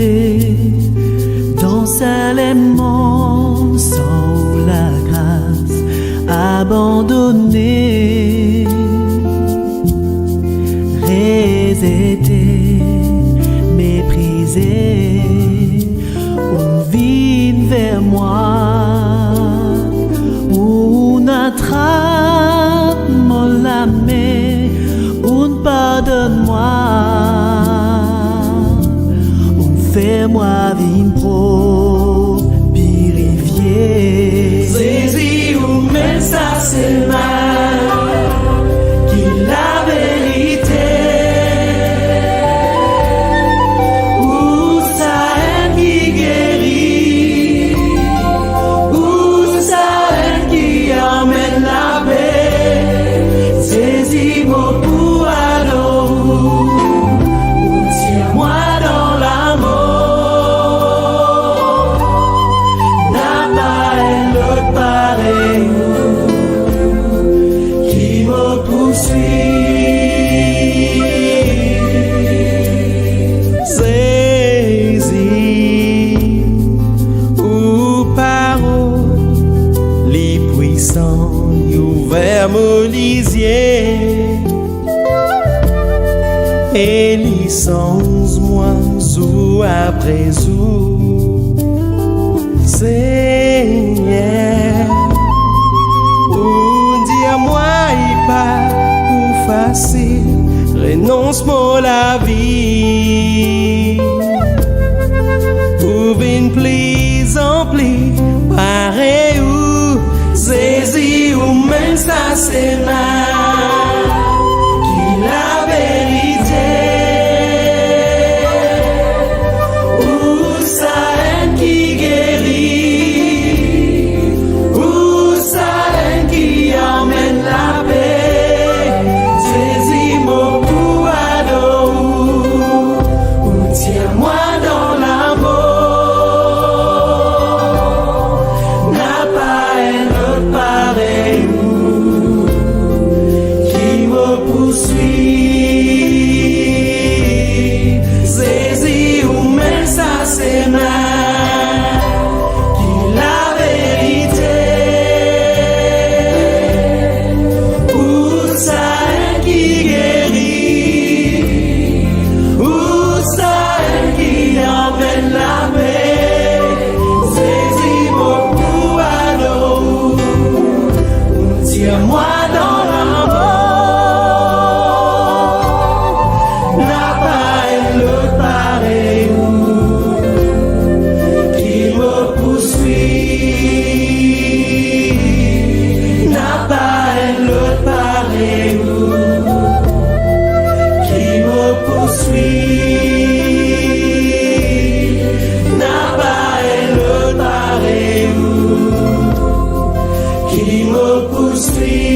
vérité dans Salem sans la grâce abandonné, résété, méprisé, on vient vers moi, on attrape la main, on pardonne-moi, on fait-moi vivre pro, purifié. Jésus ou même ça c'est mal, qui la vérité. Où ça est qui guérit, où ça est qui emmène la paix. Jésus mon pour alors, ou tiens-moi dans l'amour. N'a pas l'autre pareil qui me poursuit. Saisis ou parole, les puissants ouverts mon lisier. Et licence moi sous après sous, Seigneur, ou dire-moi il pas ou facile, renonce-moi la vie, ou une plis en plis, pareil ou saisis ou même ça c'est mal, qui la vérité. Où ça est qui guérit, où ça est qui emmène la paix. Saisis mon pouvoir, ou tiens-moi dans l'amour. N'a pas un autre pareil qui me poursuit. Saisis ou même ça c'est mal, qui la vérité. Où ça est qui guérit, où ça est qui emmène la paix. Saisis mon pouvoir, ou tiens-moi dans l'amour. N'a pas l'autre pareil qui me poursuit. N'a pas l'autre pareil qui me poursuit. N'a pas l'autre pareil qui me poursuit.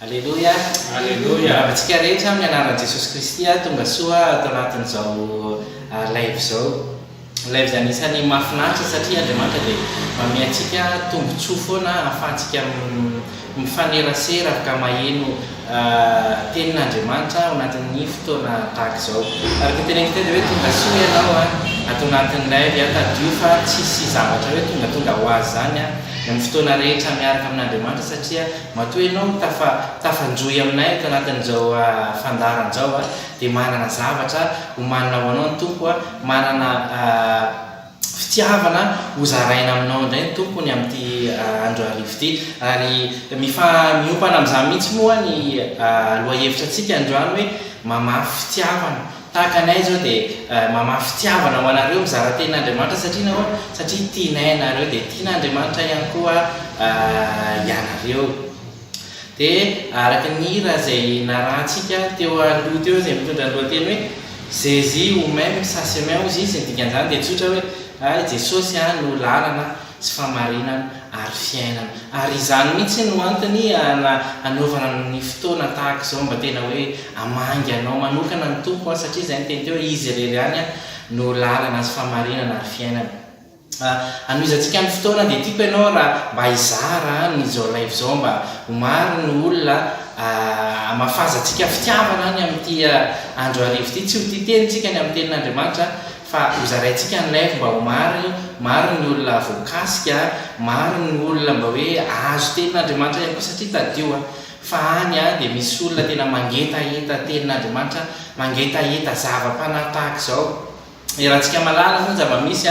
Alleluia, alleluia. Antsika rehetra amin'ny anaran'i Jesosy Kristy tonga soa atao anatin'izao live zao. Live zany anisany mahafinaritra satria Andriamanitra dia manome antsika tombontsoa foana ahafahantsika mifanerasera afaka maheno tenin'Andriamanitra ao anatin'ny fotoana tahaka izao. Araka teneniko teny hoe tonga soa ianao ato anatin'ny live tadio fa tsisy zavatra hoe tonga ho azy zany amin'ny fotoana rehetra miaraka amin'Andriamanitra satria matoa ianao tafanjoy aminay ato anatin'izao fandaran'izao dia manana zavatra ho manana ho anao ny tompo manana fitiavana hozaraina aminao indray ny tompony amin'ity andro arivo ity ary miompana amin'izany mihitsy moa ny loha-hevitra antsika androany hoe mamafy fitiavana tahaka anay zao dia mamafy fitiavana ho anareo mizara tenin'Andriamanitra satria tianay nareo dia tian'Andriamanitra ihany koa ianareo. Dia araka ny hira izay narahantsika teo aloha teo izay mitondra ny lohateny hoe Jésus ou même ça se met aux izy ny dikan'izany dia tsotra hoe Jesosy no lalana sy famarinana ary fiainana ary izany mihitsy no antony anaovana ny fotoana tahaka izao mba tena hoe amangy anao manokana ny tompo satria izay ny teny teo izy irery ihany no lalana sy famarinana ary fiainana. Anoizantsika ny fotoana dia tiako ianao raha mba hizara nyzao live zao mba homary ny olona amafazatsika fitiavana any amin'ity andro arivo ity tsy ho titenitsika ny amin'ny tenin'Andriamanitra fa hozaraintsika ny live mba maro ny olona voakasika maro ny olona mba hoe azo tenin'Andriamanitra ihany koa satria tadio fa any dia misy olona tena mangetaeta tenin'Andriamanitra mangetaeta zava-panahy tahaka izao. Raha antsika malala zany zava-misy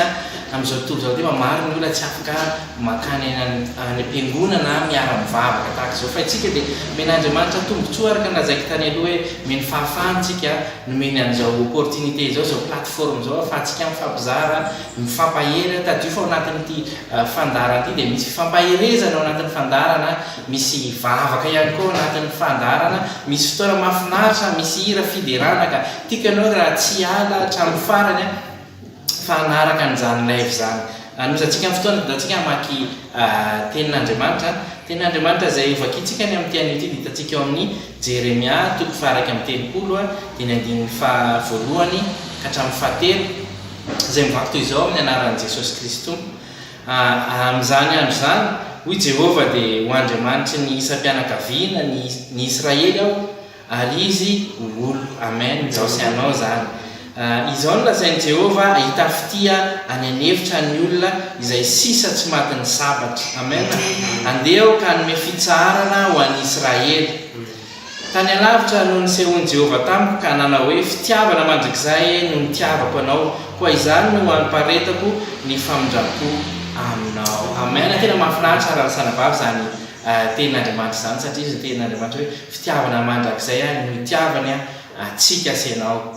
amin'izao tontolo izao dia maro ny olona tsy afaka makany any am-piangonana miara-mivavaka tahaka izao fa itsika dia men'Andriamanitra tombotsoa araka nazaiko tany aloha hoe meny fahafahantsika nomeny an'izao opportunité izao zao plateforme zao ahafahantsika mifampizara mifampahery tadio fa ao anatin'ity fandarana ity dia misy fifampaherezana ao anatin'ny fandarana misy vavaka ihany koa ao anatin'ny fandarana misy fotoana mahafinaritra misy hira fiderana ka tiako ianao raha tsy ala hatramin'ny farany fa anaraka an'izany live zany anoizantsika ny fotoana datsika hamaky tenin'Andriamanitra izay vakitsika ny amin'ny tiany ity ditantsika eo amin'ny Jeremia 3:30 dia ny andininy voalohany ka hatramin'ny fahatelo izay mivaky toy izao amin'ny anaran'i Jesosy Kristy amin'izany andro izany hoy Jehova dia ho Andriamanitra ny isam-pianakaviana ny Israely aho ary izy olo amen izao sy anao zany. Izao no lazain'i Jehova hitafitia any anevitra ny olona izay sisa tsy matin'ny sabatra amen andeho ka hanome fitsarana ho an'ny Israely tany alavitra no nisehoan'i Jehova tamiko ka nanao hoe fitiavana mandrakizay no nitiavako anao koa izany no hamparetako ny famindrako aminao amen. Tena mahafinaritra ara-sanabavy zany tenin'Andriamanitra zany satria izy tenin'Andriamanitra hoe fitiavana mandrakizay no hitiavany atsika sy ianao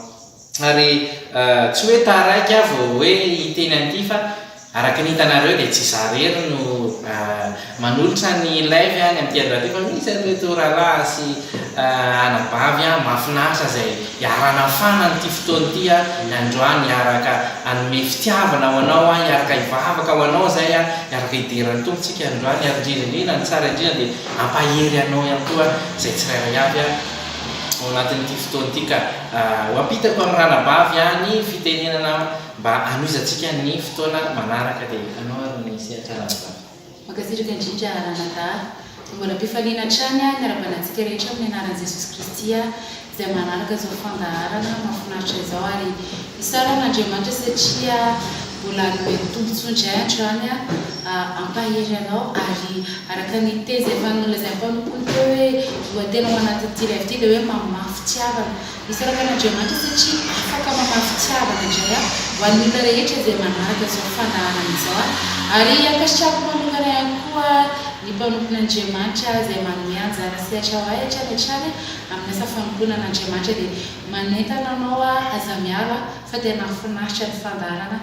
ary tsy hoe taraiky vao hoe hiteny an'ity fa araka ny hitanareo dia tsy zarery no manolotra ny live any amin'ity andro ity fa misy hoe toralahy sy anabavy mahafinaritra izay hiarana fana n'ity fotoana ity androany hiaraka hanome fitiavana ho anao hiaraka hivavaka ho anao zay hiaraka hideran'ny tompontsika androany ary indrindra ny tsara indrindra dia ampahery anao ihany koa izay tsirairay avy ao anatin'ity fotoana ity ka ho ampitako amin'ny ranabavy any fitenenana mba anoizantsika ny fotoana manaraka dia anao ary ny sehatra ranabavy. Makasitraka indrindra ranadahy mbola mpifaliana hatrany niara-banantsika rehetra amin'ny anaran'i Jesosy Kristy izay manaraka izao fandaharana mahafinaritra izao ary isara n'Andriamanitra satria mbola hanome tombontsoa indray androany ampahery anao ary araka ny tezy efa nolazain'ny mpanompoly teo hoe lohateny ao anatin'ity live ity dia hoe mamafy fitiavana isaraka n'Andriamanitra satria afaka mamafy fitiavana indray ho an'ny olona rehetra izay manaraka izao fandaharana izao ary ankasitrako manokana ihany koa ny mpanompon'Andriamanitra izay manome anjara sehatra ho ahy hatrany amin'ny asa fanomponan'Andriamanitra dia manentana anao aza miala fa tena finaritra ny fandaharana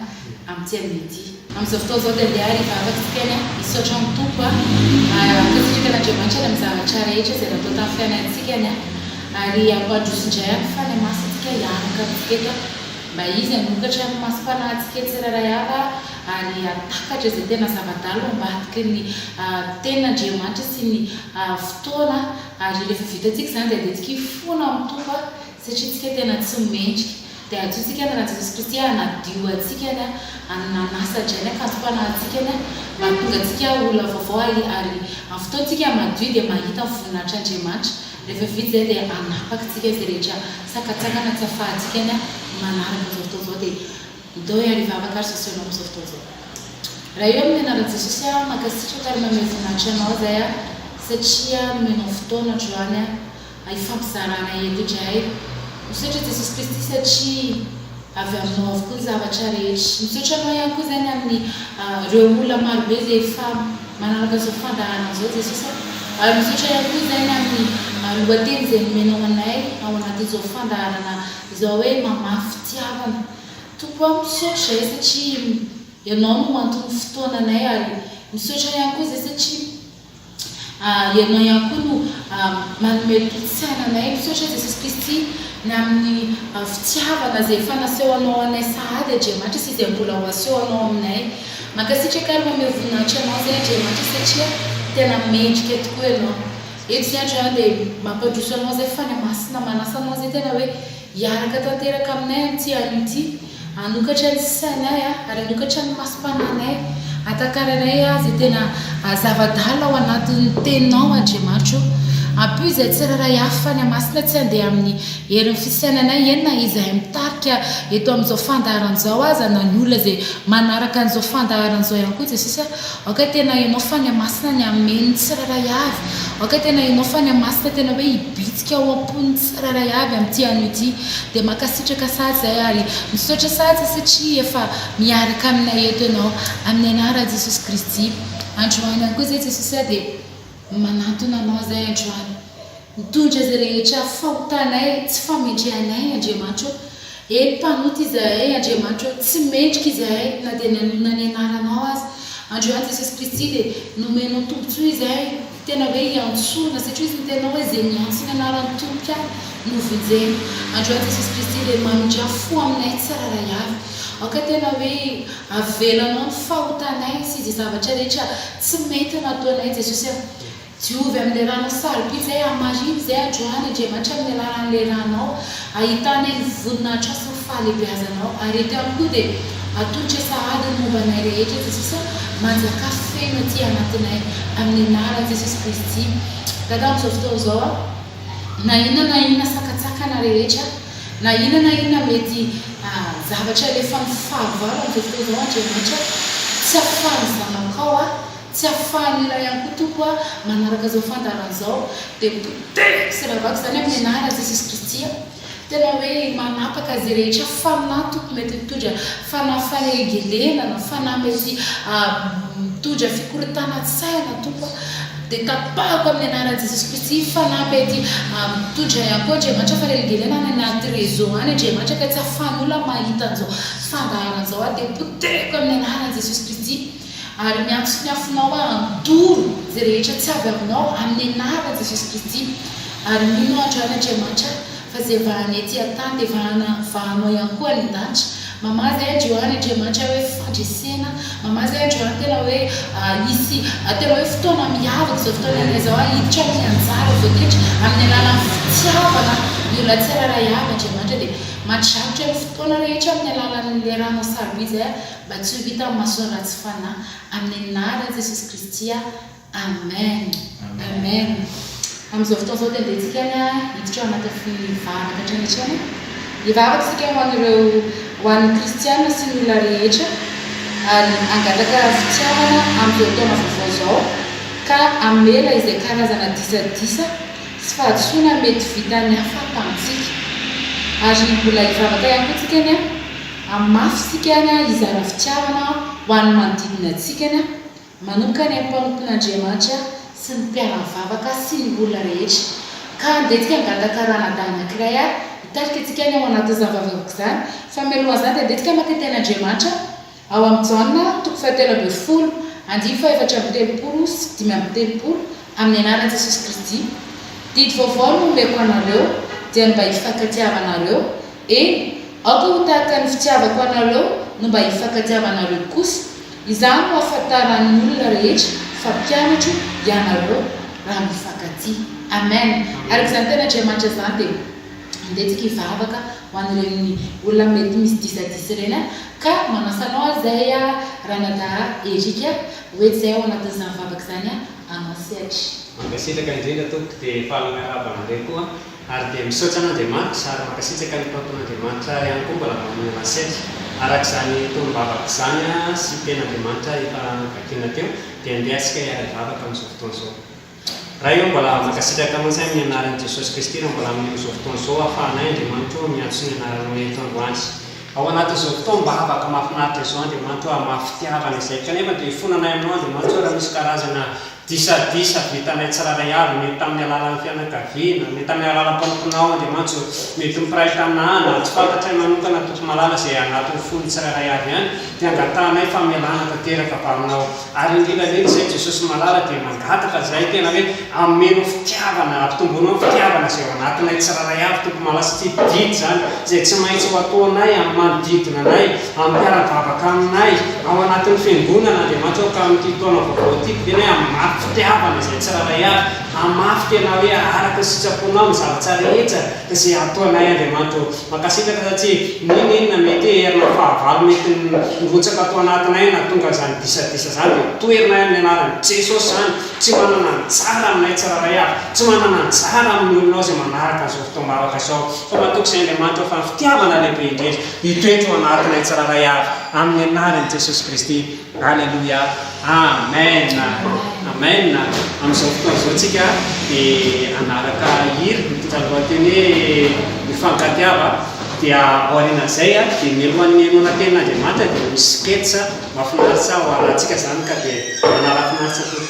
amin'ity amin'ity amin'izao fotoana izao dia andeha ary hivavakantsika any hisaotra amin'ny tompo ankasitraka n'Andriamanitra ny zavatra rehetra izay natao tamin'ny fiainantsika any ary ampandrosindray any fa ny masintsika hiaraka amintsika mba izy hanokatra ny masom-panahintsika tsirairay avy ary atakatra izay tena zava-dalo ambadiky ny tenin'Andriamanitra sy ny fotoana ary rehefa vitantsika izany dia andehantsika hifona amin'ny tompo satria tsika tena tsy mendrika dia atsotsika ny raha Jesosy Kristy hanadio antsika any hananasa indray ny akanjo-panahintsika any mba tonga antsika olona vaovao ary amin'ny fotoantsika madio dia mahita ny voninahitran'Andriamanitra rehefa vita izay dia anapaka tsika izay rehetra sakatsakana tsy ahafahantsika any manaraka izao fotoana izao dia ndao ary hivavaka ary sosianao amin'izao fotoana izao. Raha eo amin'ny anaran'i Jesosy mankasitraka ary manome voninahitra anao zay satria nomenao fotoana androany hifampizarana eto indray. Misaotra Jesosy Kristy satria avy aminao avokoa zavatra rehetra. Misaotra anao ihany koa zany amin'ny reo olona marobe zay efa manaraka zao fandaharana zao Jesosy. Ary misaotra ihany koa zany amin'ny lohateny zay nomenao anay ao anatin'izao fandaharana izao hoe mamafy fitiavana. Tompo aho misaotra zay satria ianao no antony fotoananay, ary misaotra ihany koa zay satria ianao ihany koa no manome totsainanay. Misaotra Jesosy Kristy na amin'ny fitiavana zay efa nasehoanao anay sahady Andriamanitra sy izay mbola ho asehoanao aminay. Mankasitraka ary manome voninahitra anao zay Andriamanitra satria tena mendrika tokoa ianao. Eto zay androany dia mampandroso anao zay fany masina manasa anao zay tena hoe hiaraka tanteraka aminay amin'ity anio ity, anokatra ny sainay ary anokatra ny masom-pananay, atakaranay zay tena zavadala ao anatin'ny teninao Andriamanitra. Ampio izay tsiraray hafa fany masina tsy handeha amin'ny herin'ny fisainanay enina izahay mitarika eto amin'izao fandaharan'izao aza na ny olona zay manaraka an'izao fandaharan'izao ihany koa Jesosy. Oka tena ianao fany masina ny ameny tsiraray avy, oka tena ianao fany masina tena hoe hibitsika ao am-pon'ny tsiraray avy amin'ity anio ity. Dia mankasitraka sady zay ary misaotra sady satria efa miaraka aminay eto ianao amin'ny anaran'i Jesosy Kristy. Androany ihany koa zay Jesosy dia manantona anao zay androany, mitondra zay rehetra fahotanay tsy famendrehanay Andriamanitra. Mpanoty izahay Andriamanitra, tsy mendrika izahay na dia nanona ny anaranao azy. Androany Jesosy Kristy dia nomenao tombotsoa izahay tena hoe hiantsoana satria izy nitenao hoe zay miantso ny anaran'ny tompoka no vonjeny. Androany Jesosy Kristy dia mamindra fo aminay tsiraray avy. Oka tena hoe avelanao ny fahotanay sy izay zavatra rehetra tsy mety nataonay Jesosy. Diovy amin'ilay ranao saroby zay amariny zay androany Andriamanitra amin'ny alalan'ilay ranao ahitanay ny voninahitra sy ny fahalebiazanao. Ary eto ihany koa dia atolotra sahady ny mombanay rehetra Jesosy, manjaka feno aty anatinay amin'ny anaran'i Jesosy Kristy. Dada amin'izao fotoana izao na inona sakatsakana rehetra, na inona mety zavatra lefa mifahavaro amin'izao fotoana izao Andriamanitra, tsy afahany zanakao tsy afahany ilay ihany koa tompo manaraka zao fandaharan'izao dia poteka sy ravaka zany amin'ny anaran'i Jesosy Kristy. Tena hoe manapaka zay rehetra fanahy tompo mety mitondra fanahy fanegelena na fanahy mety mitondra fikorontanan-tsaina tompo, dia tapahako amin'ny anaran'i Jesosy Kristy. Fanahy mety mitondra ihany koa Andriamanitra fanegelena any anaty réseau any Andriamanitra ka tsy afahany olona mahita an'izao fandaharan'izao dia poteko amin'ny anaran'i Jesosy Kristy. Ary miantso ny afinao andoro zay rehetra tsy avy aminao amin'ny anaran'i Jesosy Kristy. Ary mino androany Andriamanitra fa zay vahany ety an-tany dia vahanao ihany koa ny datra. Mama zay androany Andriamanitra hoe fandresena, mama zay androany tena hoe isy tena hoe fotoana miavaka zao fotoana izao hiditra amin'ny anjara voatetra amin'ny alalan'ny fitiavana ny olona tsiraray avy Andriamanitra. Dia mahatratra ny fotoana rehetra amin'ny alalan'ilay ranao saroby zay mba tsy ho vita amin'ny masoa ratsy fanahy amin'ny anaran'i Jesosy Kristy. Amen. Amen. Amin'izao fotoana izao dia andehantsika hiditra anatin'ny vavaka hatranetrany. Hivavaka isika ho an'ny kristiana sy ny olona rehetra ary angataka fitiavana amin'izao taona vaovao izao ka amela izay karazana disadisa sy fahadisoana mety vitany hafa tamintsika. Ary mbola hivavaka ihany koa tsika amafy sika izara fitiavana ho an'ny manodidina antsika manomboka ny mpanompon'Andriamanitra sy ny mpiara-mivavaka sy ny olona rehetra. Ka andehantsika angataka ranadahy anankiray hitarika antsika ao anatin'izany vavaka izany. Famelohan'izany dia andehantsika makety an'Andriamanitra ao amin'ny Jaona 7:4-5:telopolo sy 5:telopolo amin'ny anaran'i Jesosy Kristy. Didy vaovao no omeko anareo dia mba hifankatiavanareo. Aoka ho tahaka ny fitiavako anareo no mba hifankatiavanareo kosa. Izany no ahafantaran'ny olona rehetra fa mpianatra ianareo raha mifankatia. Amen. Araka izany tena Andriamanitra izany dia andehantsika hivavaka ho an'ireny olona mety misy disadisa ireny ka manasanao izay ranadahy Erika hoe izay ao anatin'izany vavaka izany anao sehatra. Mankasitraka indrindra tompoko dia falana arabana indray koa ary dia misaotra an'Andriamanitra ary mankasitraka ny mpampon'Andriamanitra ihany koa mbola mamonana sehatra. Araka izany tombavaka izany sy ten'Andriamanitra efa vakiana teo dia andehantsika hiara-vavaka amin'izao fotoana izao. Raha io mbola mankasitraka anao izay amin'ny anaran'i Jesosy Kristy raha mbola amin'izao fotoana izao ahafahanay Andriamanitra miantso ny anaranao eto androany. ao anatin'izao fotoa mba afaka mahafinaritra izao Andriamanitra hoe mahafitiavana izay kanefa dia fonanay aminao Andriamanitra hoe raha misy karazana disadisa vitanay tsiraray avy mety tamin'ny alalan'ny fianakaviana mety tamin'ny alalam-panimponao Andriamanitra mety mipiray tanàna tsy fantatray manokana tompo malala izay anatin'ny fony tsiraray avy ihany dia angatanay famelana tanteraka aminao ary indrindra indrindra izay Jesosy malala dia mangataka izay tena hoe ameno fitiavana ampitomboanao fitiavana izay ao anatinay tsiraray avy tompo malala sy didy zany izay tsy maintsy ho ataonay amin'ny manodidina anay amin'ny mpiara-bavaka aminay ao anatin'ny fiangonana Andriamanitra ka amin'ity taona vaovao ity tena hoe amin'ny fitiavana izay tsiraray avy amafy tena hoe araka ny sitraponao ny zavatra rehetra izay ataonay Andriamanitra makasitraka satria ninona mety herina fahavalo mety nirotsaka atao anatinay na tonga zany disadisa zany dia toerinay amin'ny anaran'i Jesosy zany tsy manana anjara aminay tsiraray avy tsy manana anjara amin'ny olonao izay manaraka an'izao fotoam-bavaka izao fa matoky izay Andriamanitra fa ny fitiavana lehibe indrindra hitoetra ao anatinay tsiraray avy amin'ny anaran'i Jesosy Kristy. Alleluia. Amen. Amen. Amin'izao fotoana izao tsika dia anaraka hira mitondra lohateny hoe mifankatiava dia aorianan'izay dia mialohan'ny mihainoana tenin'Andriamanitra dia misy sketsa mahafinaritra ho arantsika zany ka dia manara-finaritra toy.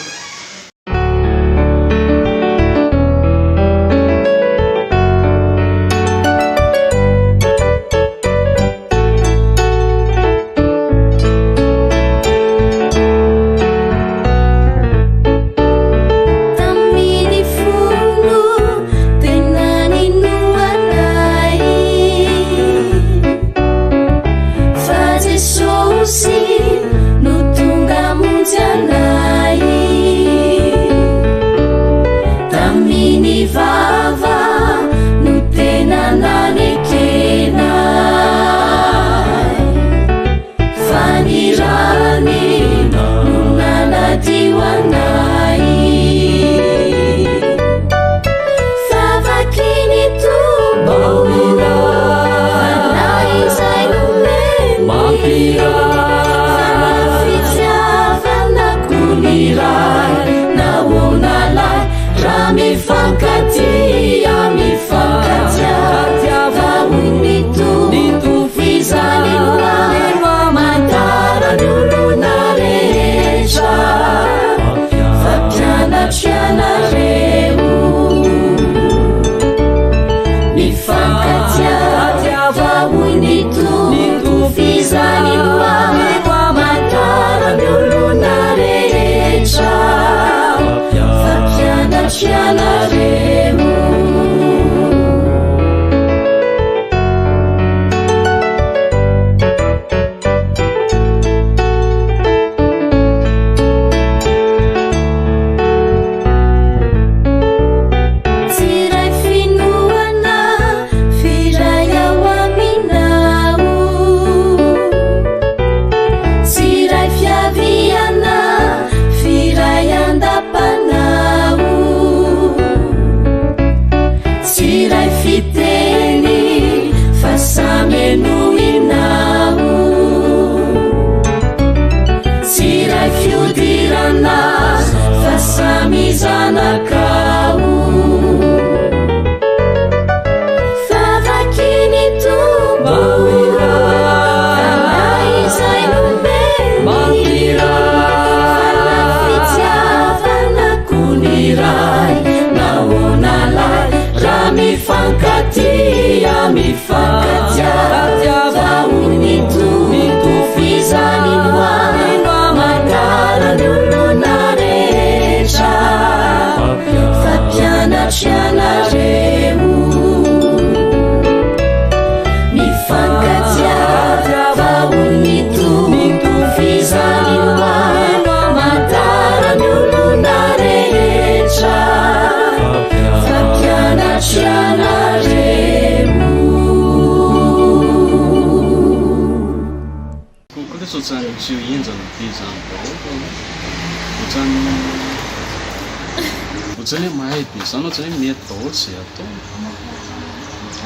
Ohatrany mahay be zany ohatrany hoe mety daholo izay atao.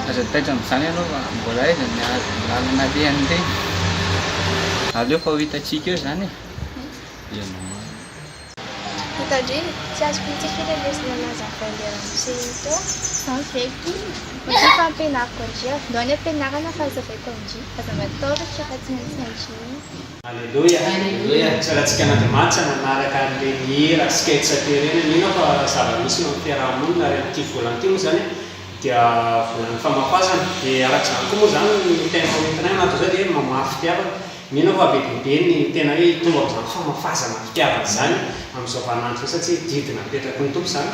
Aza taitra amin'izany aloha mbola aiza ny lalana lehany regny. Aleo fa ho hitantsika eo zany e. Ianao Tandre tsy azo politika lesona nazavaindeha am'sento sans feky maka fampianariko andria ndao ny ampianarana fahazavaiko andria azavatôratra fa tsy maintsy andria. Alleluia tsaratsika n'Andriamanitra nanaraka an'ireny hira sketsaterena ino fa zava-misy eo amin'ny fiarahamonina ary amin'ity volana ity moa zany dia volana famafazana dia arak'izany koa moa zany ny tena hoentinay anato zay dia mamafy fitiavana mino fa bedibe ny tena hoe tonga zany famafazana fitiavana zany amin'izao vaninandro satria didina petraky ny tompo zany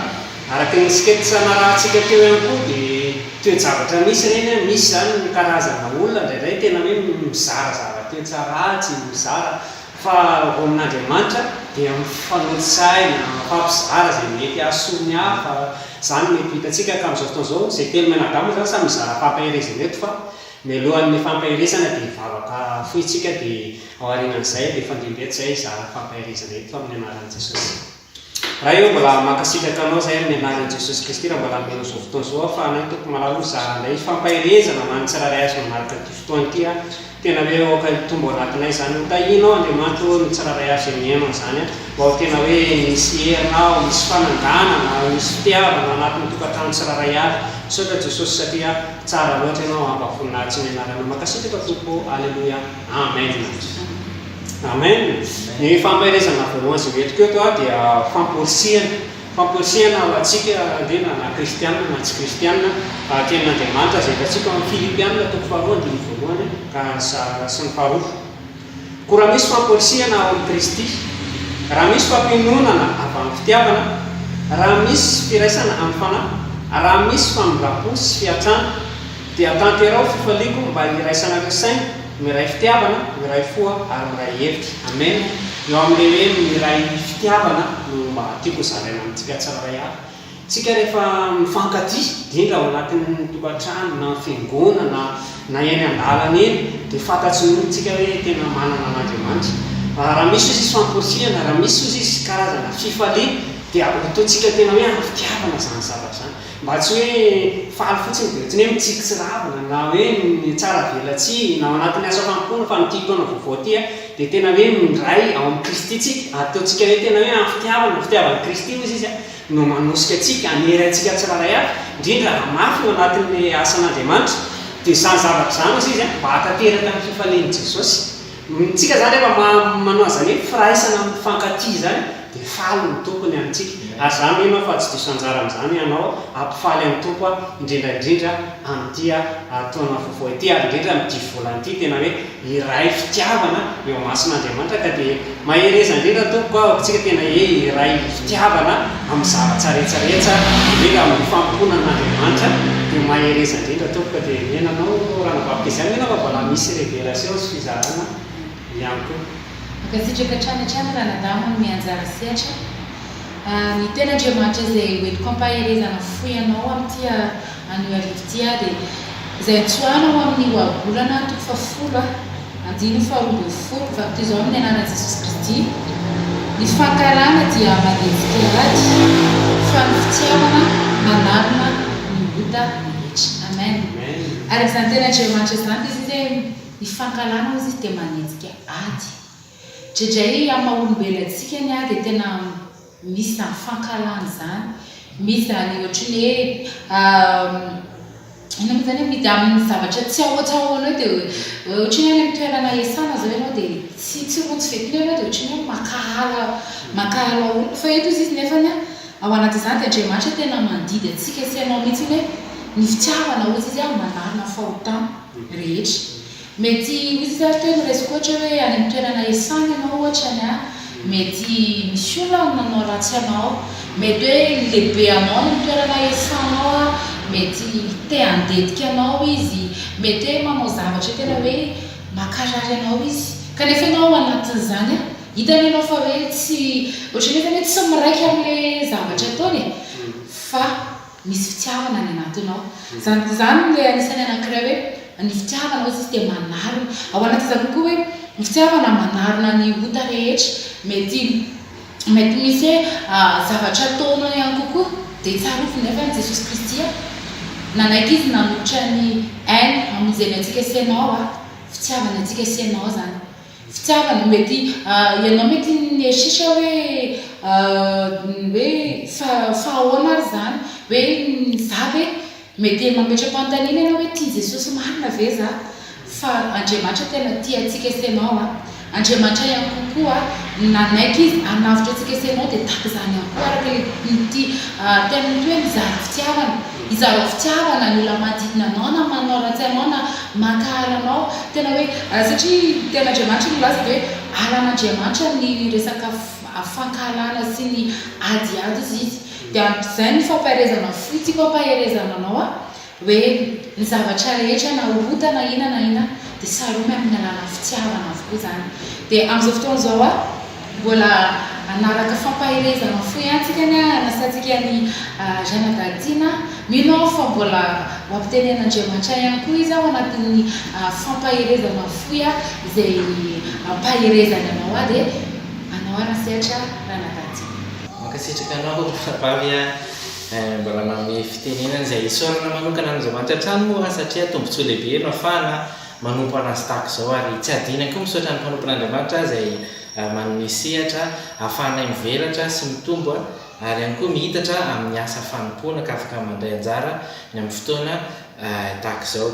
araky ny sketsa narahantsika teo ihany koa dia toe-javatra misy reny misy zany ny karazana olona indraindray tena hoe mizarazara toe-tsaratsy mizara fa ho amin'Andriamanitra dia mifanontsaina fampizara zay mety asony hafa zany mety hitatsika ka amin'izao fotoana izao zay telo menadamo zany samy mizara fampahirezana eto fa mialohan'ny fampahirezana dia hivavaka foitsika dia ao aorianan'izay dia fandimbetzay zara fampahirezana eto fa amin'ny anaran'i Jesosy. Raha io mbola makasitraka anao zay amin'ny anaran'i Jesosy Kristy raha mbola mino izao fotoana izao fa anao toko malalo zaranday fampahirezana na ny tsiraray azy manaraka ity fotoana ity tena hoe oka tombo anatinay zany hotahinao Andriamanitra hoe ny tsiraray azy miainao zany mba tena hoe misy herinao misy fananganana misy fitiavana anatin'ny tokantrano tsiraray avy saotra Jesosy satria tsara loatra ianao ampafoninatsy ny anarana makasitraka tompo. Alleluia, amen. Amen. Ny fampahirezana voalohany zay entiko eto dia famporisihana ho atsika lena na kristianina na tsy kristianina ten'Andriamanitra zay hitantsika amin'ny Filipianina toko faharoa andiny voalohany ka sy ny faharoa. Koa raha misy famporisihana ao amin'ny Kristy, raha misy fampinonana avy amin'ny fitiavana, raha misy firaisana amin'ny fanahy, raha misy famindrapo sy fiatrana dia tanterao fifaliako mba hiraisana ny saina, miray fitiavana, miray foa ary miray hevitra. Amen. Eo amin'ilay hoe miray fitiavana no mba tiako zaraina amintsika tsiraray avy. Tsika rehefa mifankatia indrindra ao anatin'ny tokantrano na fiangonana na eny an-dalana eny dia fantatsy tsika hoe tena manana an'Andriamanitra. Raha misy izy famporisihana, raha misy izy karazana fifaliana dia ataontsika tena hoe amin'ny fitiavana zany zavatra zany. Mba tsy hoe faly fotsiny dia tsy hoe mitsikitsy ravina na hoe ny tsara velatsy na ao anatin'ny asa fampoana fa nytitoana vaovao ty dia tena hoe mindray ao amin'ny Kristy tsika ataontsika hoe tena hoe amin'ny fitiavana Kristy izy izy no manosika atsika hanery atsika tsiraray avy indrindra mafy eo anatin'ny asan'Andriamanitra dia zany zavatra zany izy izy mba hatateraka ny fifalian'i Jesosy. Tsika zany rehefa manao zany hoe firaisana mifankatia zany dia faly ny tompony amintsika. Ary zany ianao fa tsy diso anjara amin'izany ianao ampifaly amin'ny tompo indrindraindrindra amin'ity taona vaovao ity ary indrindra amin'ity volana ity tena hoe iray fitiavana eo mason'Andriamanitra ka dia mahereza indrindra tompo tsika tena hoe iray fitiavana amin'ny zava-tsaretsaretsa indrindra amin'ny famponan'Andriamanitra dia mahereza indrindra tompo ka dia menanao raha nabaptizany ianao fa mbola misy révélation sy fizarana ihany koa. Makasitraka hatrany raha nadamo mianjara sehatra ny tena Andriamanitra izay hoentiko ampaherezana foy ianao amin'ity anio arivo ity dia izay tsoanao amin'ny ohabolana toko fafolo andiny faharoa ambin'ny folo baptisao amin'ny anaran'i Jesosy Kristy. Ny fankarana dia manenjika ady fa ny fitiavana manarona ny ota rehetra. Amen. Ary izany tena Andriamanitra zany izy hoe ny fankalana izy dia manenjika ady. Dredray amin'ny maha-olombelontsika ny dia tena misy zany fankalana zany, misy zany ohatrany hoe ino moa zany hoe midy amin'ny zavatra tsy ahoatsahoana dia ohatrany any amin'ny toerana iasana zao ianao dia tsy rotsy fetiny ianao dia ohatrany hoe makahala olona fa eto izy nefany ao anatin'izany dia Andriamanitra tena mandidy atsika sy ianao mihitsy hoe ny fitiavana ozy izy manarina fahotana rehetra. Mety izy teo miresaka ohatra hoe any amin'ny toerana iasana ianao ohatrany mety misy olona nanao ratsy anao, mety hoe lehibe anao ny toerana iasanao mety te handetika anao izy, mety hoe manao zavatra tena hoe makarary anao izy kanefa ianao anatin'izany hitany ianao fa hoe tsy ohatrany hoe tsy miraiky amin'ilay zavatra ataony fa misy fitiavana ny anatinao. Zany ilay anisany anankiray hoe ny fitiavana izy dia manarona ao anatin'izany kokoa hoe ny fitiavana manarona ny ota rehetra. Mety misy hoe zavatra ataonao ihany kokoa dia tsarovy nefa ny Jesosy Kristy nanaiky izy nanolotra ny ainy hamonjeny antsika sy ianao fitiavana antsika sy ianao zany fitiavana mety ianao mety nierisitra hoe fahoana ary zany hoe za hoe mety mametra-panontaniana ianao hoe tia Jesosy marina ve za fa Andriamanitra tena tia antsika isanao Andriamanitra ihany kokoa nanaiky izy hanavitra antsika isanao dia tahaka izany ihany koa araka le tena hoe mizara fitiavana izara fitiavana ny olona manodidina anao na manao ratsy anao na mankahala anao tena hoe satria tena Andriamanitra milaza dia hoe alan'Andriamanitra ny resaka fankahalana sy ny adiady izy dia amp'izay ny fampaherezana fo tiako ampaherezana anao hoe ny zavatra rehetra na orota na ina dia saromy amin'ny alàna fitiavana avokoa zany dia amin'izao fotoana zao mbola anaraka fampaherezana fo ihany tsika ny anasantsika ny Jeanne mino fa mbola hoampitenen'Andriamanitra ihany koa izy ao anatin'ny fampaherezana fo izay ampaherezana anao dia anao arasehatra ranadady mankasitraka anao vavy mbola manome fitenenana izay isorana manokana amin'izao mantratrano moa satria tombontsoa lehibe no afahana manompo anazy tahaka izao ary tsy adina koa misaotra ny mpanompon'Andriamanitra izay manome sehatra ahafahana mivelatra sy mitombo ary ihany koa mihitatra amin'ny asa fanompoana ka afaka mandray anjara ny amin'ny fotoana tahaka izao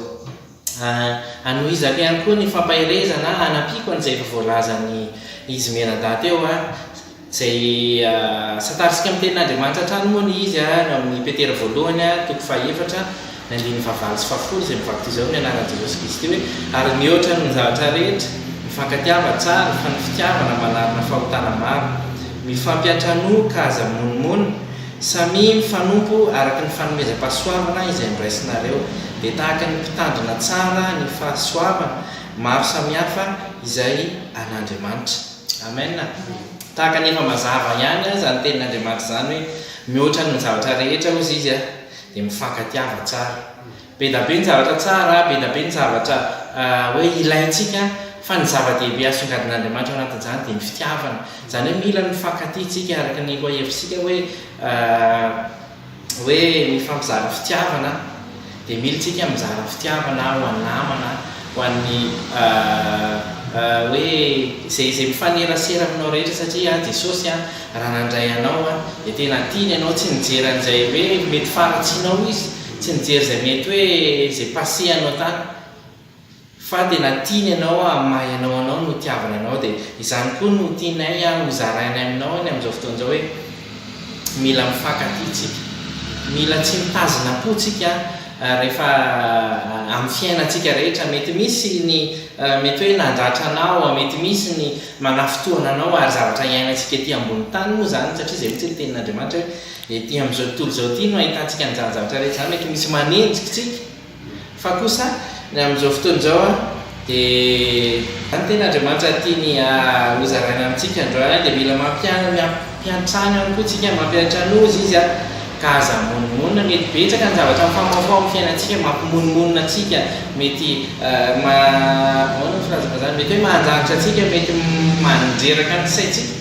anohizako ihany koa ny fampaherezana anampiko an'izay efa voalazany izy menada teo zay satarisika amin'ny tenin'Andriamanitra hatrany moa ny izy amin'ny Petera voalohany toko 4 ny 9 sy 10 izay mivaky izao ny anaran'i Jesosy Kristy hoe ary mihoatra ny zavatra rehetra mifankatiava tsara fa ny fitiavana manarina fahotana maro mifampiatranoka aza monimony samy mifanompo araka ny fanomezam-pahasoavana izay miraisinareo dia tahaka ny mpitandrina tsara ny fahasoavana maro samihafa izay an'Andriamanitra amen tahaka nefa mazava ihany zany tenin'Andriamanitra zany hoe mihoatra ny zavatra rehetra ozy izy dia mifankatiava tsara be da be ny zavatra tsara be da be ny zavatra hoe ilayntsika fa ny zava-dehibe asongadin'Andriamanitra ao anatin'izany dia ny fitiavana zany hoe mila ny mifankatytsika araka ny loha hevitsika hoe mifampizara fitiavana dia mila tsika mizara fitiavana ho an'ny namana ho an'ny hoe zay mifanerasera aminao rehetra satria Jesosy raha nandray anao dia tena tiany ianao tsy nijery an'izay hoe mety faratsinao izy tsy nijery zay mety hoe zay passé anao tany fa tena tiany ianao mahay anao no tiavana anao dia izany koa no tianay ho zarainay aminao ny amin'izao fotoana izao hoe mila mifankatytsika mila tsy mitazona po-tsika rehefa amin'ny fiainantsika rehetra mety misy ny mety hoe nandratra anao mety misy ny manafitoana anao ary zavatra iainantsika ety ambony tany moa zany satria zay mitsy ny tenin'Andriamanitra hoe ety amin'izao tontolo izao ty no ahitantsika ny zavatra rehetra zany mety misy manenjikitsika fa kosa ny amin'izao fotoana izao dia any tenin'Andriamanitra tiany hozaraina amintsika androany dia mila mampiantrano ihany koa tsika mampiantranozy izy ka aza monimonina mety betsaka ny zavatra mifamaofao amin'ny fiainantsika mampimonimonna antsika mety zany mety hoe mahanjaritra antsika mety manjeraka ny saintsika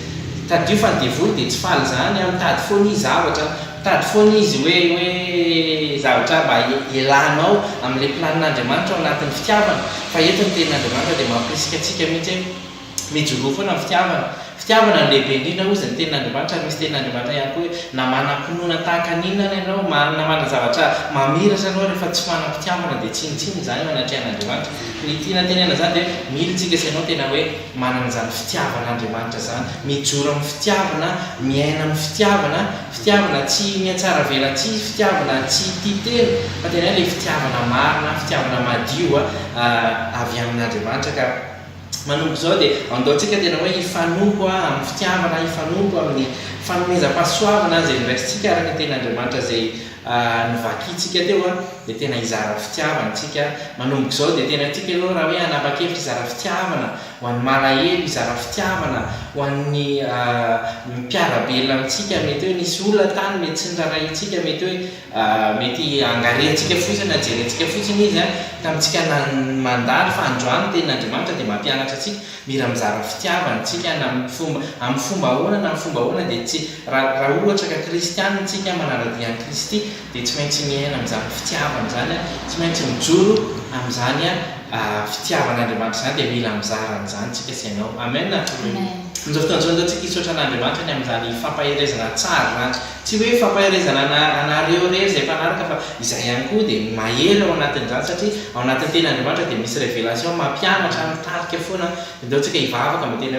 tadio fa ny devoly dia tsy faly zany mitady foana izy zavatra mitady foana izy hoe zavatra mba elanao amin'ilay planin'Andriamanitra ao anatin'ny fitiavana fa eto ny tenin'Andriamanitra dia mampisika antsika mihitsy mijoroa foana fitiavana ny lehibe indrindra ozy ny tenin'Andriamanitra misy tenin'Andriamanitra ihany koa hoe na manam-pinoana tahaka ninona ianao na mana zavatra mamiratra anao rehefa tsy manam-pitiavana dia tsinitsiny zany manatrehan'Andriamanitra ny tiana tenena zany dia mila tsika isanao tena hoe manana zany fitiavan'Andriamanitra zany mijoro amin'ny fitiavana miaina amin'ny fitiavana tsy miatsara velantsy fitiavana tsy titelo fa tena hoe le fitiavana marina fitiavana madio avy amin'Andriamanitra ka manompo izao dia andaontsika tena hoe hifanompo amin'ny fitiavana hifanompo amin'ny fanomezam-pahasoavana zay niraisitsika araka ny tenin'Andriamanitra zay nivakitsika teo dia tena hizara fitiavantsika manomboka izao dia tena tsika aloha raha hoe hanapa-kevitra hizara fitiavana ho an'ny malahelo hizara fitiavana ho an'ny mpiarabelona amintsika mety hoe nisy olona tany mety tsy nirarahintsika mety hoe mety angarentsika fotsiny ajerentsika fotsiny izy tamintsika mandalo fa androany tenin'Andriamanitra dia mampianatra atsika mila mizara fitiavantsika amin'ny fomba ahoana na amin'ny fomba ahoana dia tsy raha ohatra ka kristianina tsika manaradian'i Kristy dia tsy maintsy miaina amin'izany fitiavana zany tsy maintsy mijoro amin'izany fitiavan'Andriamanitra zany dia mila mizarana zany tsika sy ianao. Amen. Amin'izao fotoana izao tsika hisaotra an'Andriamanitra ny amin'izany fampaherezana tsara zany. Tsy hoe fampaherezana anareo rery izay mpanaraka fa izay ihany koa dia mahery ao anatin'izany satria ao anatin'ny ten'Andriamanitra dia misy révélation mampianatra mitarika foana. Ndao tsika hivavaka mba tena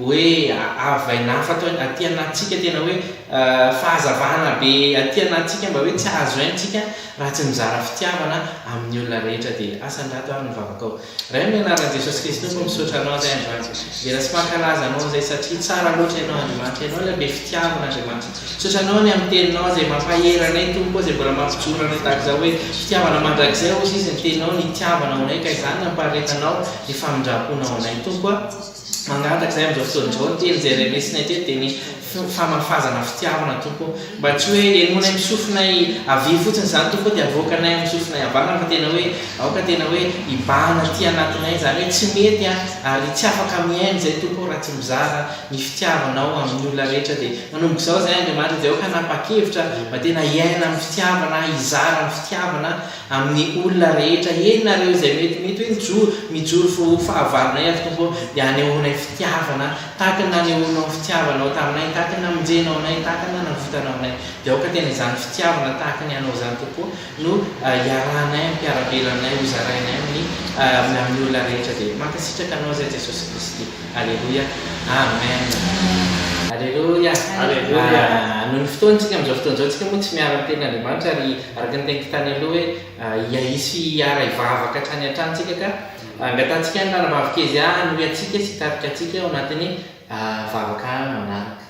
hoe avainafa aty anatsika tena hoe fahazavana be aty anatsika mba hoe tsy azo haintsika raha tsy mizara fitiavana amin'ny olona rehetra dia asan-drato ary mivavaka ao. Raha amin'ny anaran'i Jesosy Kristy no misaotra anao zay androany. Dia tsy mankalaza anao zay satria tsara loatra ianao Andriamanitra, ianao ilay be fitiavana Andriamanitra. Misaotra anao ny amin'ny teninao zay mampahery anay Tompo zay mbola mampijoro anay tahaka izao hoe fitiavana mandrakizay ozy izy ny teninao ny itiavana ao anay ka izany nampaharetanao ny famindraponao anay Tompo mangataka izay amin'izao fotoana izao ny teny zay renesinay teo dia ny famafazana fitiavana Tompo mba tsy hoe enonay misofinay avy fotsiny zany Tompo dia avoakanay misofinay avana fa tena hoe aoka tena hoe ibahana ty anatinay zany hoe tsy mety ary tsy afaka miaina zay Tompo raha tsy mizara ny fitiavanao amin'ny olona rehetra dia manomboka izao zay Andriamanitra dia aoka nanapa-kevitra mba tena hiaina amin'ny fitiavana izara amin'ny fitiavana amin'ny olona rehetra enareo izay mety hoe mijoro fo fahavalonay azy Tompo dia anehoanay fitiavana tahaka ny nanehoanao fitiavanao taminay tahaka ny namonjenao anay tahaka ny navotanao anay dia aoka tena izany fitiavana tahaka ny anao zany Tompo no hiarahanay mpiarabelanay hozarainay amin'ny olona rehetra dia mankasitraka anao zay Jesosy Kristy. Alleluia. Amen. Alleluia. Noho ny fotoantsika amin'izao fotoana izao tsika moa tsy miara teny Andriamanitra ary araka ny teniko tany aloha hoe hisy hiara hivavaka hatrany hatranytsika ka angatantsika ny ranavavakeza noho atsika sy hitarika atsika ao anatin'ny vavaka manaraka.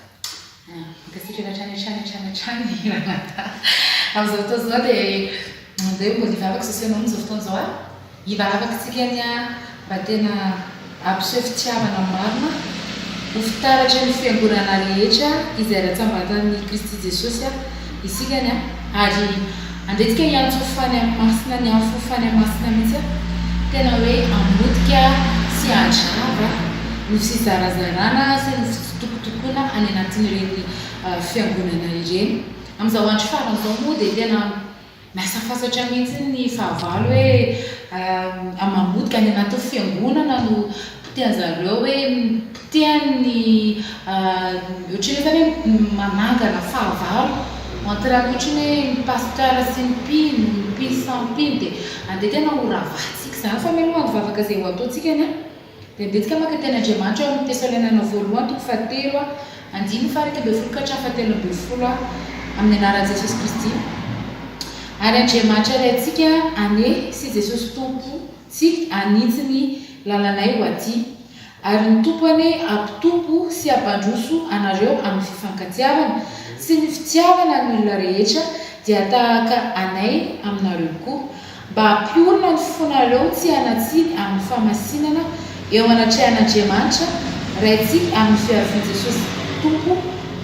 Makasitraka hatrany amin'izao fotoana izao dia mbola hivavaka sosianao amin'izao fotoana izao hivavaka tsika ny mba tena ampiseho fitiavana marina ho fitaratra ny fiangonana rehetra izay ratsambatan'ny Kristy Jesosy isikany ary andretsika hiantsofany amin'ny masina ny anfofany amin'ny masina mihitsy tena hoe amodika sy andrava ny fizarazarana sy ny fitokotokoana any anatin'ireny fiangonana ireny. Amin'izao andro farany izao moa dia tena miasa fasatra mihitsy ny fahavalo hoe amamodika any anatin'ny fiangonana no tian'zareo hoe tiany ohatrany zany hoe manangana fahavalo entrany ohatrany hoe ny pasteur sy ny mpino sampino dia andeha tena ho ravatsika zany fa mialoha mivavaka izay ho ataontsika any dia andehantsika maka teny Andriamanitra ao amin'ny Tesaloniana voalohany 2:7-9 amin'ny anaran'i Jesosy Kristy. Ary Andriamanitra ilayntsika ane sy Jesosy Tompo tsy anitsy lalanay ho aty ary ny Tompo ane ampitompo sy ampandroso anareo amin'ny fifankatiavana sy ny fitiavana ny olona rehetra dia tahaka anay aminareo koa mba hampiorina ny fonareo tsy hanatsiny amin'ny famasinana eo anatrehan'Andriamanitra raintsika amin'ny fiavin'i Jesosy Tompo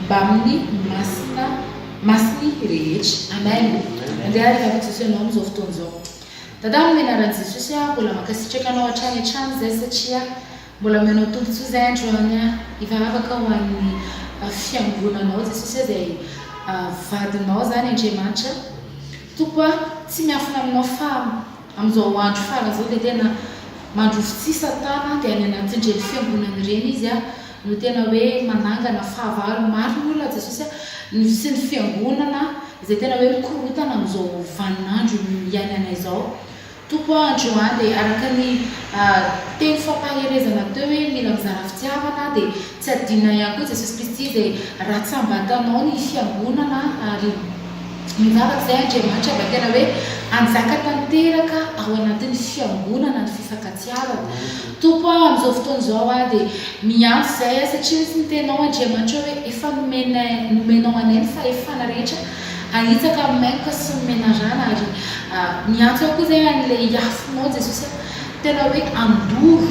mba amin'ny masiny rehetra. Amen. Andeha hivavaka sosianao amin'izao fotoana izao. Dada amin'ny anaran'i Jesosy mbola mankasitraka anao hatrany hatrany zay satria mbola omenao tombontsoa zay androany hivavaka ho an'ny fiangonanao Jesosy zay vadinao zany Andriamanitra. Tompo tsy miafina aminao fa amin'izao andro farany izao dia tena mandrofotsy Satana dia any anatin'ireny fiangonana ireny izy no tena hoe manangana fahavalo maro ny olona Jesosy sy ny fiangonana izay tena hoe mikorotana amin'izao vaninandro ihany anay izao. Tompo androany dia araka ny teny fampaherezana teo hoe mila mizara fitiavana dia tsy adinona ihany koa Jesosy Kristy izay ratsambatanao ny fiangonana ary mivavaka izay Andriamanitra mba tena hoe anjaka tanteraka ao anatin'ny fiangonana ny fifankatiavana. Tompo amin'izao fotoana izao dia miantso izay satria misy ny tenao Andriamanitra hoe efa nomenao anay ny fahefana rehetra anitsaka maika sy nomenarana ary miantso koa izay an'ilay iafinao Jesosy tena hoe andoro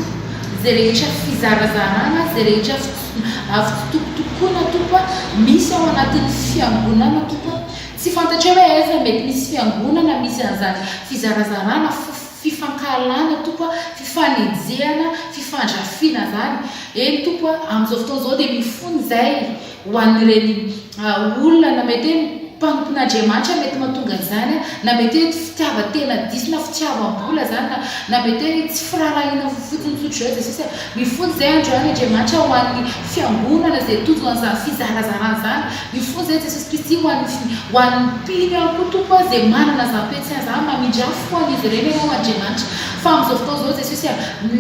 zay rehetra fizarazarana zay rehetra fitokotokoana Tompo misy ao anatin'ny fiangonana Tompo tsy fantatra hoe aiza mety misy fiangonana misy an'izany fizarazarana fifankalana Tompo fifanejehana fifandrafiana zany eny Tompo amin'izao fotoana izao dia mifony izay ho an'ireny olona na mety mpanompon'Andriamanitra mety mahatonga an'izany na mety hoe fitiavan-tena diso na fitiavam-bola zany na mety hoe tsy firarahina fotsiny tsotro zao Jesosy mifony zay androany Andriamanitra ho an'ny fiangonana zay tojo an'izany fizarazarana zany mifony zay Jesosy Kristy ho an'ny mpino ihany koa tompo zay manana zam-piatsana zany mamindry afo an'izy ireny ianao Andriamanitra fa amin'izao fotoana zao Jesosy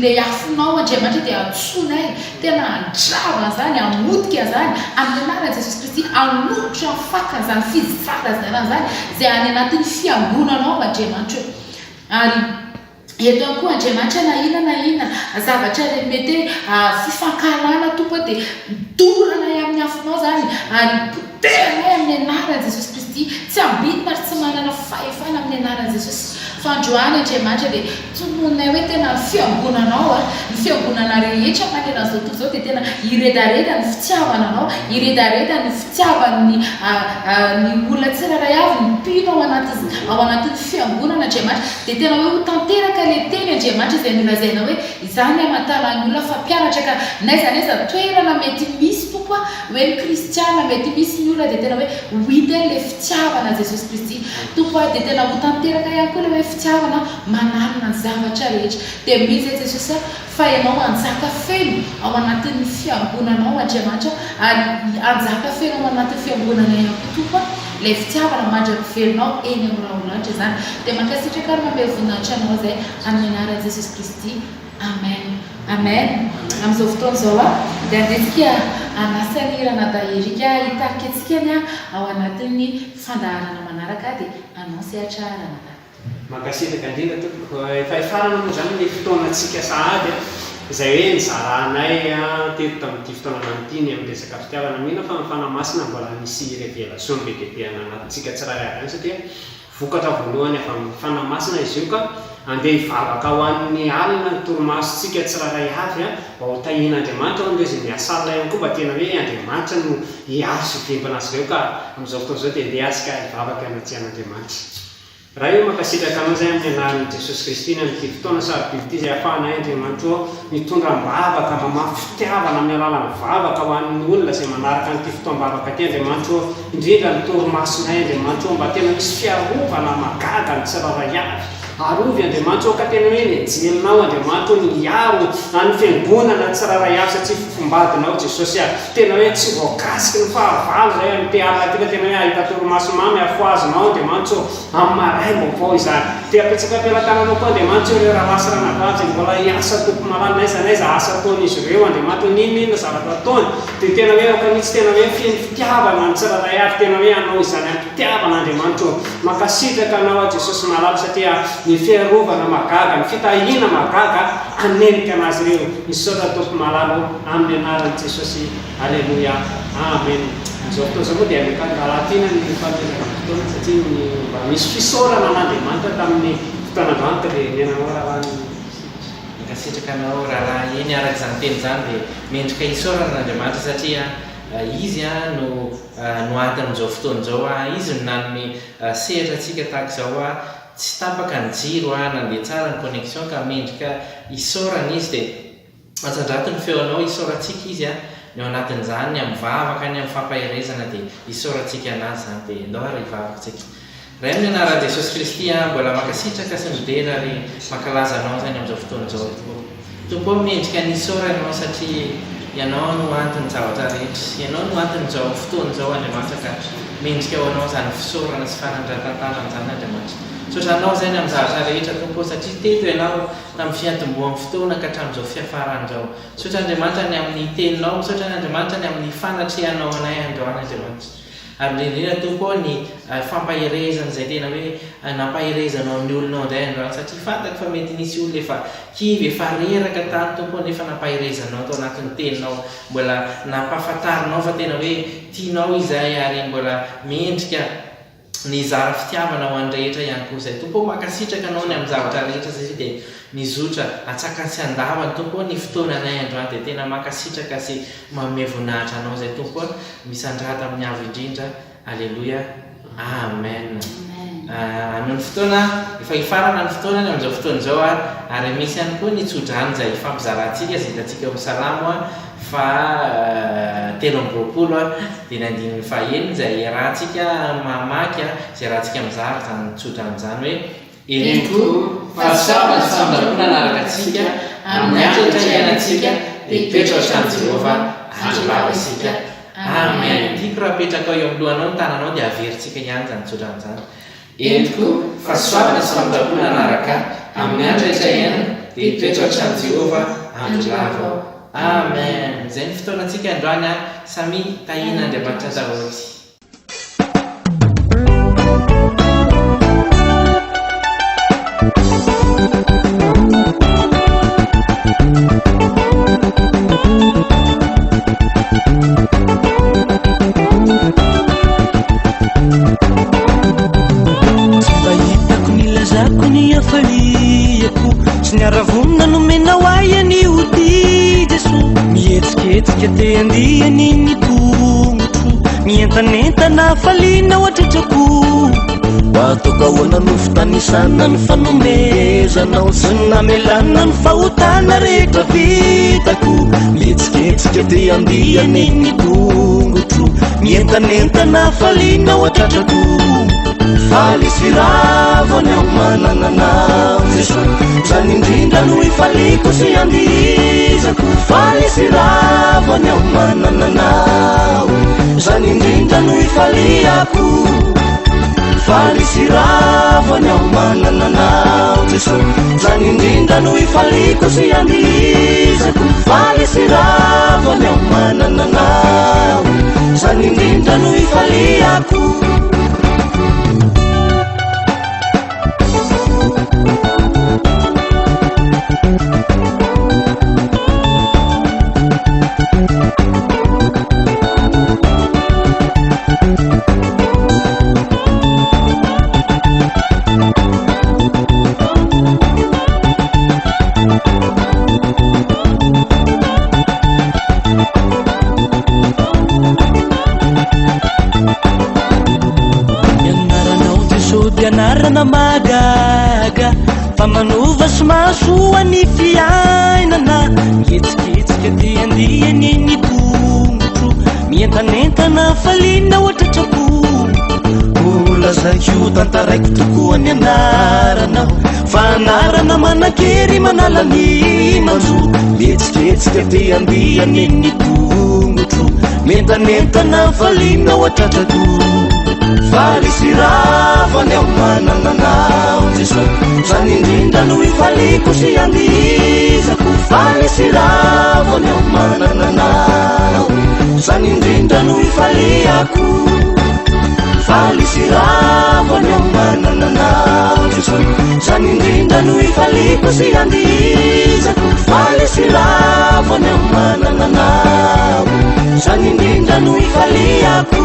le afonao Andriamanitra dia antsonay tena andrava zany amodika zany amin'ny anarana Jesosy Kristy anomotra faka zany fizarazana zany zay any anatin'ny fiangonanao Andriamanitra ary eto ihany koa Andriamanitra na inona zavatra mety fifankalana tompo dia doranay amin'ny afonao zany ary poteranay amin'ny anarana Jesosy Kristy tsy ambidina ary tsy manana fahefana amin'ny anarana Jesosy fa androany Andriamanitra dia tomonay hoe tena fiangonanao ny fiangonana rehetra manerana zao tontolo zao dia tena iredareda ny fitiavananao iredareda ny fitiavan'ny olona tsirairay avy ny mpino ao anatin'ny fiangonana Andriamanitra dia tena hoe ho tanteraka le teny Andriamanitra izay milazaina hoe izany amatana ny olona fampianatra ka naiza toerana mety misy tompo hoe ny kristiana mety misy ny olona dia tena hoe hita le fitiavana Jesosy Kristy tompo dia tena ho tanteraka ihany koa le hoe fitiavana manarina ny zavatra rehetra dia misy Jesosy fa ianao anjaka feno ao anatin'ny fiangonanao Andriamanitra ary anjaka feno ao anatin'ny fiangonana ihany koa tompo le fitiavana mandra-pivelonao eny amin'ny rahaolanitra zany dia mankasitraka ary mambe voninahitra anao zay amin'ny anaran'i Jesosy Kristy amen amen amin'izao fotoana zao dia andesika anasan'irana daherika hitarika antsika ao anatin'ny fandaharana manaraka dia anao sehatra ranata mankasitraka indrindra tompoko efa efarana moa zany le fotoanantsika sahady izay hoe nizaranay teto tamin'ity fotoana manotiny amin'ny resaka fitiavana mihina fa mifanamasina mbola misy révélation be dia be anatintsika tsirairay avy any satria vokatra voalohany efa mifanamasina izy io ka andeha hivavaka ho an'ny alina ny torimasontsika tsirairay avy mba ho tahian'Andriamanitra ao ndreo zay miasarina ihany koa mba tena hoe Andriamanitra no hiazo vembana azy ireo ka amin'izao fotoana izao dia andeha asika hivavaka anatsian'Andriamanitra raha io mankasitraka anao zay amin'ny anaran'i Jesosy Kristy ny amin'ity fotoana sarobidy ity izay ahafahanay Andriamanitra mitondra mbavaka mamafy fitiavana amin'ny alalany vavaka ho an'ny olona izay manaraka n'ity fotoam-bavaka ty Andriamanitra indrindra ny torimasonay Andriamanitra mba tena misy fiarovana magaga ny tsirairay avy arovy Andriamanitra ka tena hoe nijelinao Andriamanitra ny hiaro any fiangonana tsirairay avy satria fofombadinao Jesosy tena hoe tsy voakasiky ny fahavalo zay amin'ny teana ty ka tena hoe ahita torimaso mamy afoazonao Andriamanitra amin'ny maray vaovao izany dia apetsaka ampelantananao koa Andriamanitra ireo raha lasa ranavavy mbola hiasa tompo malany naiza asa ataon'izy ireo Andriamanitra ninona zavatra ataony dia tena hoe okanitsy tena hoe fitiavana ny tsirairay avy tena hoe anao izany ampitiavana Andriamanitra mankasitraka anao Jesosy malala satria ny fiarovana magaga ny fitahina magaga anelika anazy ireo misaotra tompo malala amin'ny anaran'i Jesosy alleluia amen izao fotoana zao moa dia mikangalatina ny fameraka fotoana satria mba misy fisaorana an'Andriamanitra tamin'ny fotoanandroany ka dia miananao raha minkasitraka anao raharaha eny araka izany teny zany dia mendrika hisaorana an'Andriamanitra satria izy no atin'izao fotoana zao izy no nanome sehatra antsika tahaka izao tsy tapaka ny jiro nandeha tsara ny connexion ka mendrika isaorana izy dia atsandrato ny feonao isaorantsika izy ny ao anatin'izany amivavaka ny amin'ny fampahirezana dia isaorantsika anazy zany dia ndao ary hivavakantsika raha amin'ny anaran'i Jesosy Kristy mbola mankasitraka sy midera ary mankalaza anao zany amin'izao fotoana zao tompo mendrika ny isaoranao satria ianao no antony zavatra rehetra ianao no anton'izao fotoana zao Andriamanitra ka mendrika ao anao zany fisaorana sy fanandran-tantanana zany Andriamanitra sotranao zany amin'ny zavatra rehetra tompo satria teto ianao tamin'ny fiantomboan'ny fotoana ka hatramin'izao fiafaran'izao sotra Andriamanitra ny amin'ny teninao sotra n'Andriamanitra ny amin'ny fanatrehanao anay androany Andriamanitra ary indrindra tompo ny fampahirezana izay tena hoe nampahirezanao ny olonao indray androany satria fantako fa mety nisy olona efa kivy efa reraka tany tompo nefa nampahirezanao tao anatin'ny teninao mbola nampahafantarinao fa tena hoe tianao izay ary mbola mendrika ny zara fitiavana ho an'rehetra ihany koa izay tompo mankasitraka anao ny amin'ny zavatra rehetra satria dia mizotra atsaka sy andavany tompo ny fotoananay androany dia tena mankasitraka sy manome voninahitra anao izay tompo misandrata amin'ny avo indrindra alleluia amen ano ny fotoana efa hifarana ny fotoanany amin'izao fotoana izao ary misy ihany koa ny tsodrany izay fampizarantsika izay hitantsika eo amin'ny salamo fa 13 dinandininy faheny zay rahantsika mamaky zay rahantsika mizara zany tsotra amin'izany hoe eniko fahasoavana sy famindramona anaraka atsika amin'ny andro iainantsika hipetra samy Jehova andro lava isika. Amen. Tiako raha apetraka eo amin'ny lohanao ny tananao dia averintsika ihany zany tsotra amin'izany. Entiko fahasoavana sy famindramona anaraka amin'ny andro iainana dia hipetra samy Jehova andro lava. Amen. Zay ny fotoanantsika androany samy tahina Andriamanitra daholo. Fahitako nilazako ny afaliako sy ny aravonina nomena hoainy ody Jeso. Mihetsiketsika te andiany ny tongotro mientanentana faliana oatratrako. Ataoko ahoana no fitanisana ny fanomezanao sy namelana ny fahotana rehetra vitako. Mihetsiketsika te andiany ny tongotro mientanentana faliana oatratrako. Faly sy ravany aho manana anao Jeso, zany indrindra no ifaliko sy andizako. Faly sy ravany aho manana anao, zany indrindra no ifaliako. Faly sy ravany aho manana anao Jeso, zany indrindra no ifaliko sy andizako. Faly sy ravany aho manana anao, zany indrindra no ifaliako. Ianarana magaga fa manova sy mahasoa ny fiainana. Mihetsiketsika te andiany ny tongotro mientanentana faliana oatratrako. Olazaiko tantaraiko tokoa ny anaranao, fa anarana manan-kery manala ny manjo. Mihetsiketsika te andiany ny tongotro mientanentana faliana oatratrako. Faly sy ravany aho manana anao Jeso, zany indrindra no ifaliko sy andizako. Faly sy ravany aho manana anao, zany indrindra no ifaliako. Faly sy ravany aho manana anao Jeso, zany indrindra no ifaliko sy andizako. Faly sy ravany aho manana anao, zany indrindra no ifaliako.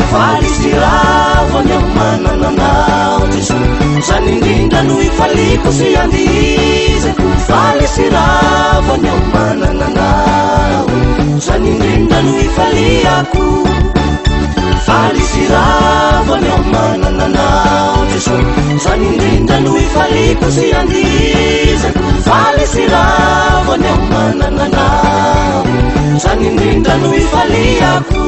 Faly sy ravany aho manana anao Jeso, zany indrindra no ifaliko sy andizako. Faly sy ravany aho manana anao, zany indrindra no ifaliako. Faly sy ravany aho manana anao Jeso, zany indrindra no ifaliko sy andizako. Faly sy ravany aho manana anao, zany indrindra no ifaliako.